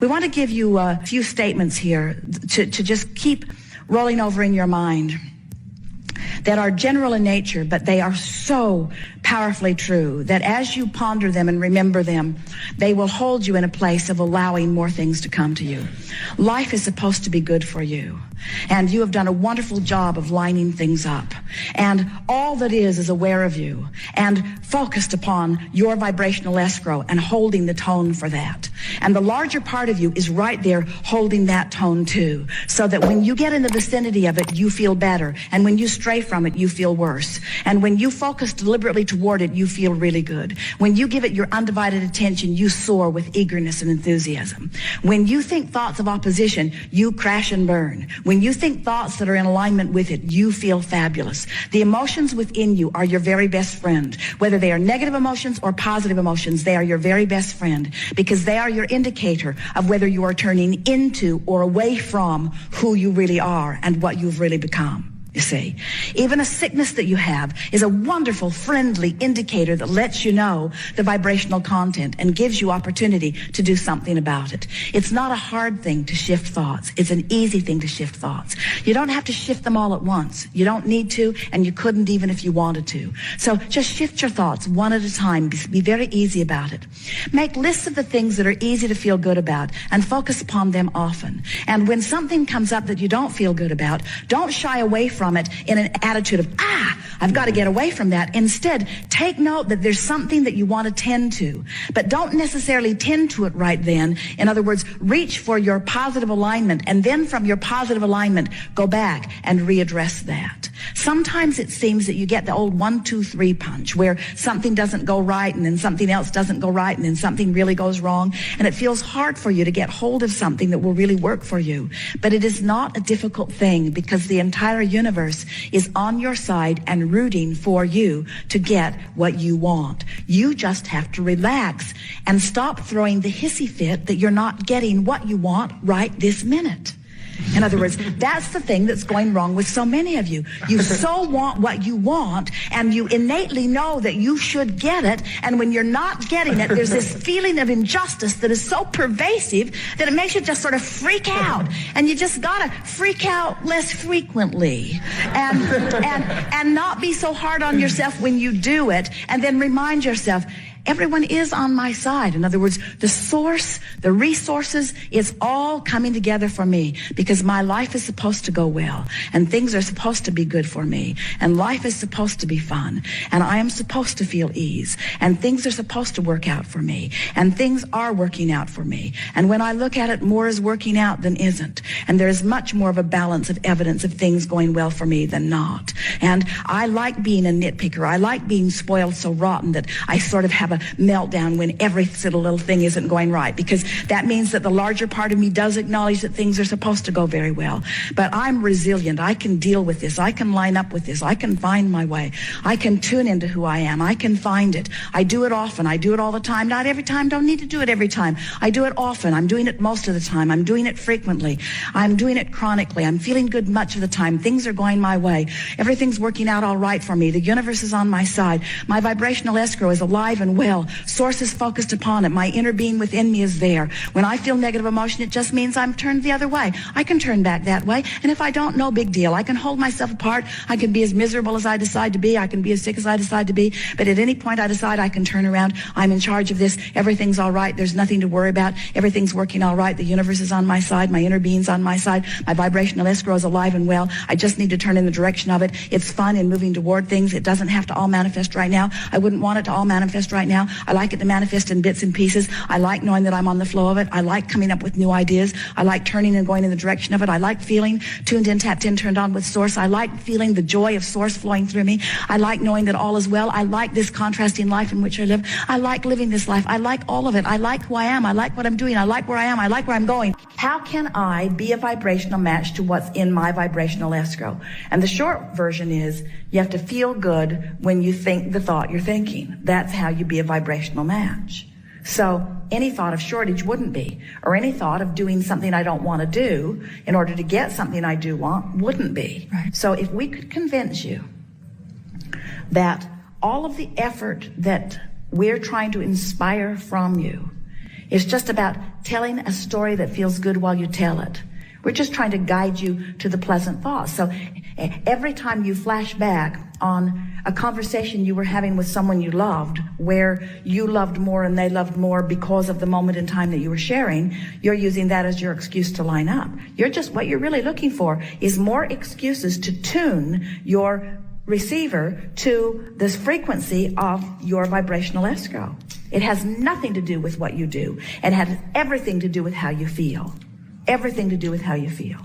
We want to give you a few statements here to just keep rolling over in your mind that are general in nature, but they are so powerfully true that as you ponder them and remember them, they will hold you in a place of allowing more things to come to you. Life is supposed to be good for you, and you have done a wonderful job of lining things up. And all that is aware of you and focused upon your vibrational escrow and holding the tone for that. And the larger part of you is right there holding that tone too, so that when you get in the vicinity of it, you feel better. And when you stray from it, you feel worse. And when you focus deliberately toward it, you feel really good. When you give it your undivided attention, you soar with eagerness and enthusiasm. When you think thoughts of opposition, you crash and burn. When you think thoughts that are in alignment with it, you feel fabulous. The emotions within you are your very best friend. Whether they are negative emotions or positive emotions, they are your very best friend, because they are your indicator of whether you are turning into or away from who you really are and what you've really become. You see, even a sickness that you have is a wonderful, friendly indicator that lets you know the vibrational content and gives you opportunity to do something about it. It's not a hard thing to shift thoughts. It's an easy thing to shift thoughts. You don't have to shift them all at once. You don't need to, and you couldn't even if you wanted to. So just shift your thoughts one at a time. Be very easy about it. Make lists of the things that are easy to feel good about and focus upon them often. And when something comes up that you don't feel good about, don't shy away from it in an attitude of, I've got to get away from that. Instead, take note that there's something that you want to tend to, but don't necessarily tend to it right then. In other words, reach for your positive alignment, and then from your positive alignment, go back and readdress that. Sometimes it seems that you get the old 1, 2, 3 punch, where something doesn't go right, and then something else doesn't go right, and then something really goes wrong, and it feels hard for you to get hold of something that will really work for you. But it is not a difficult thing, because the entire universe is on your side and rooting for you to get what you want. You just have to relax and stop throwing the hissy fit that you're not getting what you want right this minute. In other words, that's the thing that's going wrong with so many of you. You so want what you want, and you innately know that you should get it, and when you're not getting it, there's this feeling of injustice that is so pervasive that it makes you just sort of freak out. And you just gotta freak out less frequently, and not be so hard on yourself when you do it, and then remind yourself, everyone is on my side. In other words, the source, the resources, it's all coming together for me, because my life is supposed to go well, and things are supposed to be good for me, and life is supposed to be fun, and I am supposed to feel ease, and things are supposed to work out for me, and things are working out for me. And when I look at it, more is working out than isn't, and there is much more of a balance of evidence of things going well for me than not. And I like being a nitpicker. I like being spoiled so rotten that I sort of have a meltdown when every little thing isn't going right, because that means that the larger part of me does acknowledge that things are supposed to go very well. But I'm resilient. I can deal with this. I can line up with this. I can find my way. I can tune into who I am. I can find it. I do it often. I do it all the time. Not every time. Don't need to do it every time. I do it often. I'm doing it most of the time. I'm doing it frequently. I'm doing it chronically. I'm feeling good much of the time. Things are going my way. Everything's working out all right for me. The universe is on my side. My vibrational escrow is alive and well. Source is focused upon it. My inner being within me is there. When I feel negative emotion, it just means I'm turned the other way. I can turn back that way. And if I don't, no big deal. I can hold myself apart. I can be as miserable as I decide to be. I can be as sick as I decide to be. But at any point I decide I can turn around. I'm in charge of this. Everything's all right. There's nothing to worry about. Everything's working all right. The universe is on my side. My inner being's on my side. My vibrational escrow is alive and well. I just need to turn in the direction of it. It's fun in moving toward things. It doesn't have to all manifest right now. I wouldn't want it to all manifest right now. I like it to manifest in bits and pieces. I like knowing that I'm on the flow of it. I like coming up with new ideas. I like turning and going in the direction of it. I like feeling tuned in, tapped in, turned on with Source. I like feeling the joy of Source flowing through me. I like knowing that all is well. I like this contrasting life in which I live. I like living this life. I like all of it. I like who I am. I like what I'm doing. I like where I am. I like where I'm going. How can I be a vibrational match to what's in my vibrational escrow? And the short version is, you have to feel good when you think the thought you're thinking. That's how you be a vibrational match. So any thought of shortage wouldn't be, or any thought of doing something I don't want to do in order to get something I do want wouldn't be. Right. So if we could convince you that all of the effort that we're trying to inspire from you It's just about telling a story that feels good while you tell it. We're just trying to guide you to the pleasant thoughts. So every time you flash back on a conversation you were having with someone you loved, where you loved more and they loved more because of the moment in time that you were sharing, you're using that as your excuse to line up. What you're really looking for is more excuses to tune your receiver to this frequency of your vibrational escrow. It has nothing to do with what you do. It has everything to do with how you feel. Everything to do with how you feel.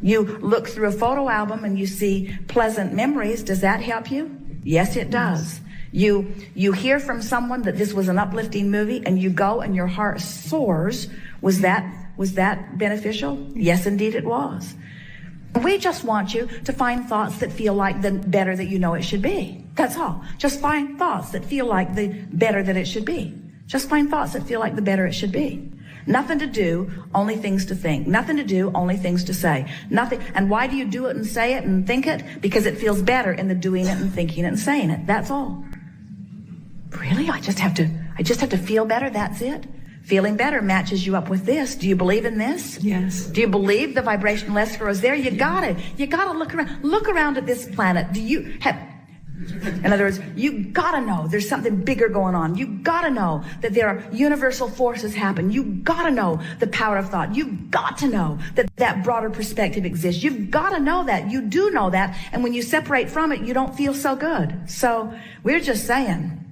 You look through a photo album and you see pleasant memories. Does that help you? Yes, it does. You hear from someone that this was an uplifting movie and you go and your heart soars. Was that beneficial? Yes, indeed it was. We just want you to find thoughts that feel like the better that you know it should be. That's all. Just find thoughts that feel like the better that it should be. Just find thoughts that feel like the better it should be. Nothing to do, only things to think. Nothing to do, only things to say. Nothing. And why do you do it and say it and think it? Because it feels better in the doing it and thinking it and saying it. That's all. Really? I just have to feel better. That's it. Feeling better matches you up with this. Do you believe in this? Yes. Do you believe the vibrational escrow is there? You gotta look around. Look around at this planet. In other words, you gotta know there's something bigger going on. You gotta know that there are universal forces happen. You gotta know the power of thought. You've got to know that broader perspective exists. You've gotta know that. You do know that. And when you separate from it, you don't feel so good. So we're just saying,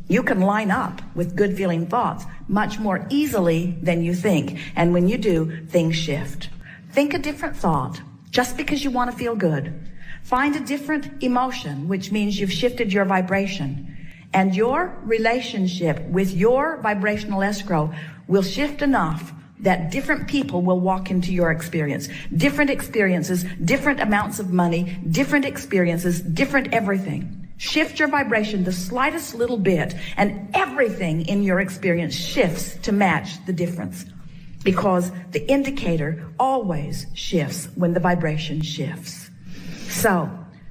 you can line up with good feeling thoughts much more easily than you think. And when you do, things shift. Think a different thought just because you want to feel good. Find a different emotion, which means you've shifted your vibration. And your relationship with your vibrational escrow will shift enough that different people will walk into your experience. Different experiences, different amounts of money, different experiences, different everything. Shift your vibration the slightest little bit, and everything in your experience shifts to match the difference. Because the indicator always shifts when the vibration shifts. So,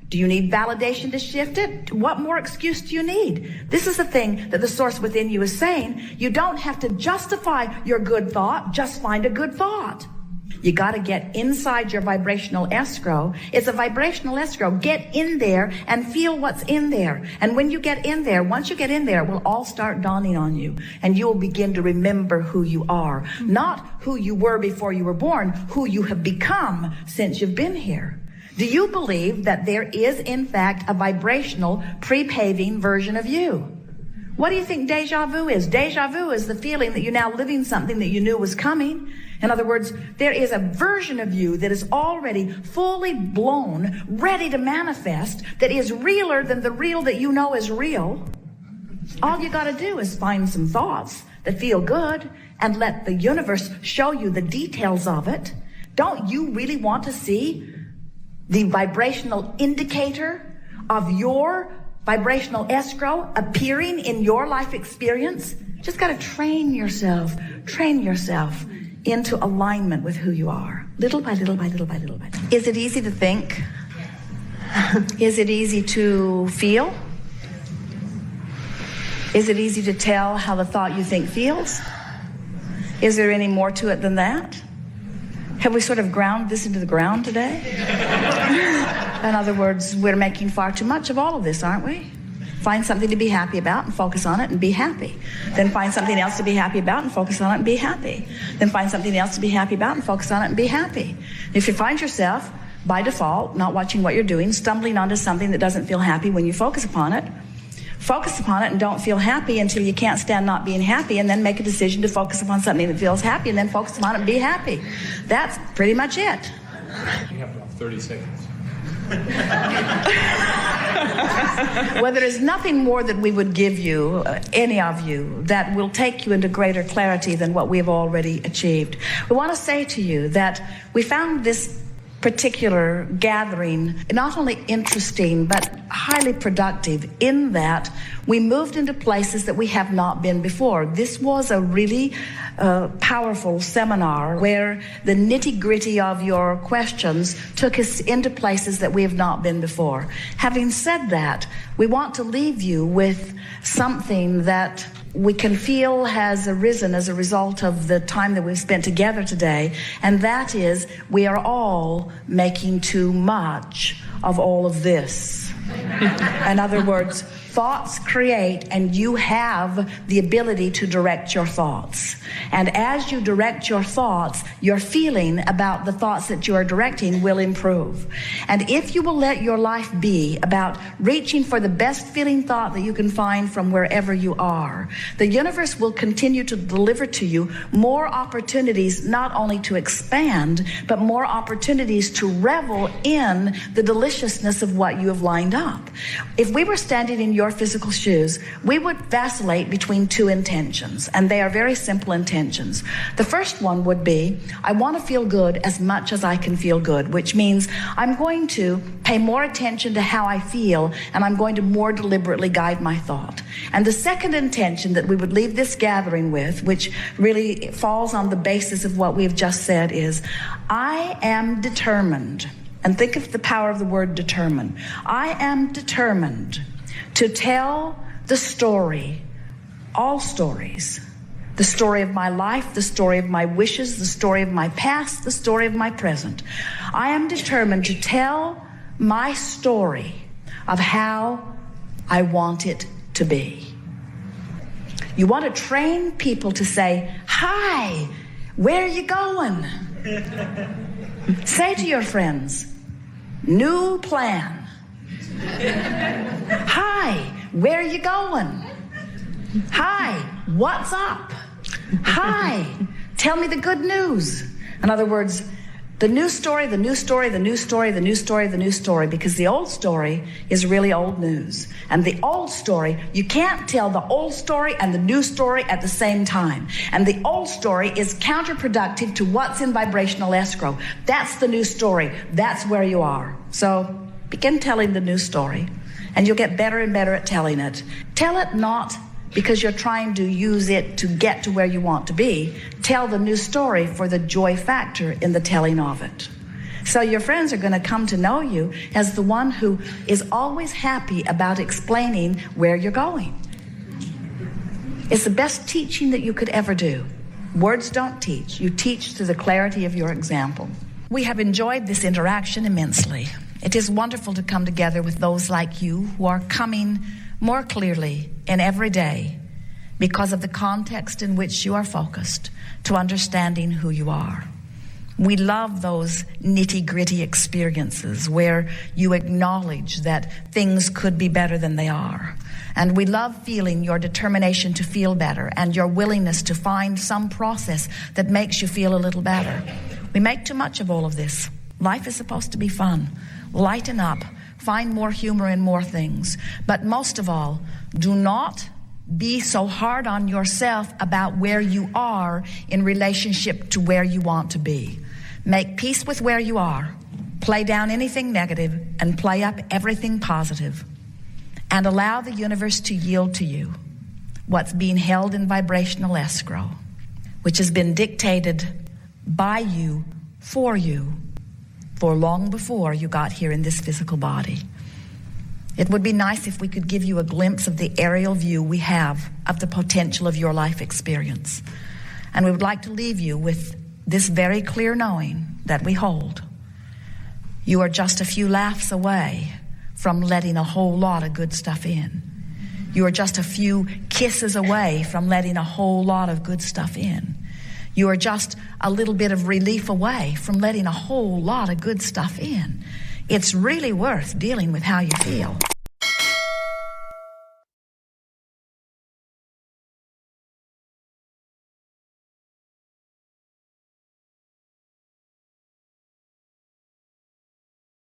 do you need validation to shift it? What more excuse do you need? This is the thing that the source within you is saying. You don't have to justify your good thought, just find a good thought. You got to get inside your vibrational escrow. It's a vibrational escrow. Get in there and feel what's in there. And when you get in there, once you get in there, it will all start dawning on you. And you will begin to remember who you are. Not who you were before you were born, who you have become since you've been here. Do you believe that there is, in fact, a vibrational, pre-paving version of you? What do you think deja vu is? Deja vu is the feeling that you're now living something that you knew was coming. In other words, there is a version of you that is already fully blown, ready to manifest, that is realer than the real that you know is real. All you got to do is find some thoughts that feel good and let the universe show you the details of it. Don't you really want to see the vibrational indicator of your vibrational escrow appearing in your life experience? Just got to train yourself into alignment with who you are, little by little by little by little by little. Is it easy to think? Is it easy to feel? Is it easy to tell how the thought you think feels? Is there any more to it than that? Have we sort of ground this into the ground today? In other words, we're making far too much of all of this, aren't we? Find something to be happy about and focus on it and be happy. Then find something else to be happy about and focus on it and be happy. Then find something else to be happy about and focus on it and be happy. If you find yourself, by default, not watching what you're doing, stumbling onto something that doesn't feel happy when you focus upon it and don't feel happy until you can't stand not being happy, and then make a decision to focus upon something that feels happy, and then focus upon it and be happy. That's pretty much it. You have about 30 seconds. Well, there is nothing more that we would give you, any of you, that will take you into greater clarity than what we have already achieved. We want to say to you that we found this particular gathering not only interesting but highly productive in that we moved into places that we have not been before. This was a really powerful seminar where the nitty-gritty of your questions took us into places that we have not been before. Having said that, we want to leave you with something that we can feel has arisen as a result of the time that we've spent together today, and that is we are all making too much of all of this. In other words, thoughts create, and you have the ability to direct your thoughts. And as you direct your thoughts, your feeling about the thoughts that you are directing will improve. And if you will let your life be about reaching for the best feeling thought that you can find from wherever you are, the universe will continue to deliver to you more opportunities, not only to expand, but more opportunities to revel in the deliciousness of what you have lined up. If we were standing in your physical shoes, we would vacillate between two intentions, and they are very simple intentions. The first one would be, I want to feel good as much as I can feel good, which means I'm going to pay more attention to how I feel, and I'm going to more deliberately guide my thought. And the second intention that we would leave this gathering with, which really falls on the basis of what we've just said, is, I am determined. And think of the power of the word determined. I am determined to tell the story, all stories, the story of my life, the story of my wishes, the story of my past, the story of my present. I am determined to tell my story of how I want it to be. You want to train people to say, hi, where are you going? Say to your friends, new plan. Hi, where are you going? Hi, what's up? Hi, tell me the good news. In other words, the new story, the new story, the new story, the new story, the new story, because the old story is really old news. And the old story, you can't tell the old story and the new story at the same time. And the old story is counterproductive to what's in vibrational escrow. That's the new story. That's where you are. So begin telling the new story, and you'll get better and better at telling it. Tell it not because you're trying to use it to get to where you want to be. Tell the new story for the joy factor in the telling of it. So your friends are going to come to know you as the one who is always happy about explaining where you're going. It's the best teaching that you could ever do. Words don't teach. You teach through the clarity of your example. We have enjoyed this interaction immensely. It is wonderful to come together with those like you who are coming more clearly in every day because of the context in which you are focused to understanding who you are. We love those nitty-gritty experiences where you acknowledge that things could be better than they are. And we love feeling your determination to feel better and your willingness to find some process that makes you feel a little better. We make too much of all of this. Life is supposed to be fun. Lighten up. Find more humor in more things. But most of all, do not be so hard on yourself about where you are in relationship to where you want to be. Make peace with where you are. Play down anything negative and play up everything positive. And allow the universe to yield to you what's being held in vibrational escrow, which has been dictated by you for long before you got here in this physical body. It would be nice if we could give you a glimpse of the aerial view we have of the potential of your life experience. And we would like to leave you with this very clear knowing that we hold. You are just a few laughs away from letting a whole lot of good stuff in. You are just a few kisses away from letting a whole lot of good stuff in. You are just a little bit of relief away from letting a whole lot of good stuff in. It's really worth dealing with how you feel.